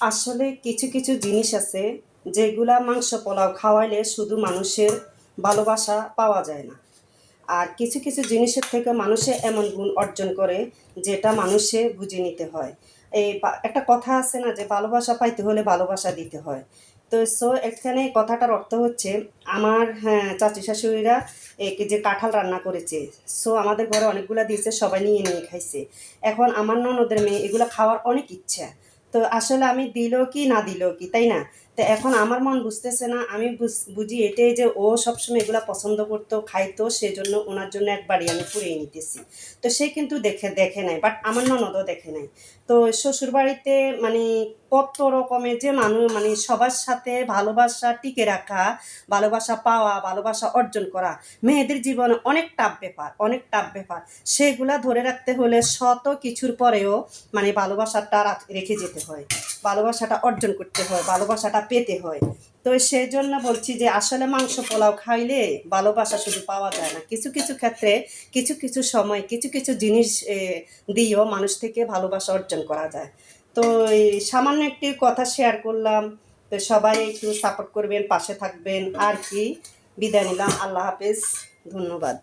আসলে কিছু কিছু জিনিস আছে যেগুলা মাংস পোলাও খাওয়াইলে শুধু মানুষের ভালোবাসা পাওয়া যায় না। আর কিছু কিছু জিনিসের থেকে মানুষে এমন গুণ অর্জন করে যেটা মানুষে বুঝে নিতে হয়। একটা কথা আছে না যে ভালোবাসা পাইতে হলে ভালোবাসা দিতে হয়। তো এখানে কথাটার অর্থ হচ্ছে আমার, হ্যাঁ, চাচি শাশুড়িরা যে কাঁঠাল রান্না করেছে। আমাদের ঘরে অনেকগুলা দিয়েছে, সবাই নিয়ে নিয়ে খাইছে। এখন আমার ননদের মেয়ে এগুলো খাওয়ার অনেক ইচ্ছা। তো আসলে আমি দিল কি না দিল কি, তাই না? তো এখন আমার মন বুঝতেছে না, আমি বুঝি এটাই যে ও সবসময় এগুলা পছন্দ করতো, খাইতো, সেজন্য ওনার জন্য একবারই আমি পুড়িয়ে নিতেছি। তো সে কিন্তু দেখে দেখে নাই, বাট আমার ননদও দেখে নাই। তো শ্বশুরবাড়িতে মানে কত রকমের যে মানুষ, মানে সবার সাথে ভালোবাসা টিকে রাখা, ভালোবাসা পাওয়া, ভালোবাসা অর্জন করা মেয়েদের জীবনে অনেক টাফ ব্যাপার, অনেক টাফ ব্যাপার। সেগুলা ধরে রাখতে হলে শত কিছুর পরেও মানে ভালোবাসাটা রেখে যেতে হয়, ভালোবাসাটা অর্জন করতে হয়, ভালোবাসাটা পেতে হয়। তো সেই জন্য বলছি যে আসলে মাংস পোলাও খাইলে ভালোবাসা শুধু পাওয়া যায় না, কিছু কিছু ক্ষেত্রে, কিছু কিছু সময়, কিছু কিছু জিনিস দিয়েও মানুষ থেকে ভালোবাসা অর্জন করা যায়। তো এই সামান্য একটি কথা শেয়ার করলাম। তো সবাই একটু সাপোর্ট করবেন, পাশে থাকবেন আর কি। বিদায় নিলাম, আল্লাহ হাফেজ, ধন্যবাদ।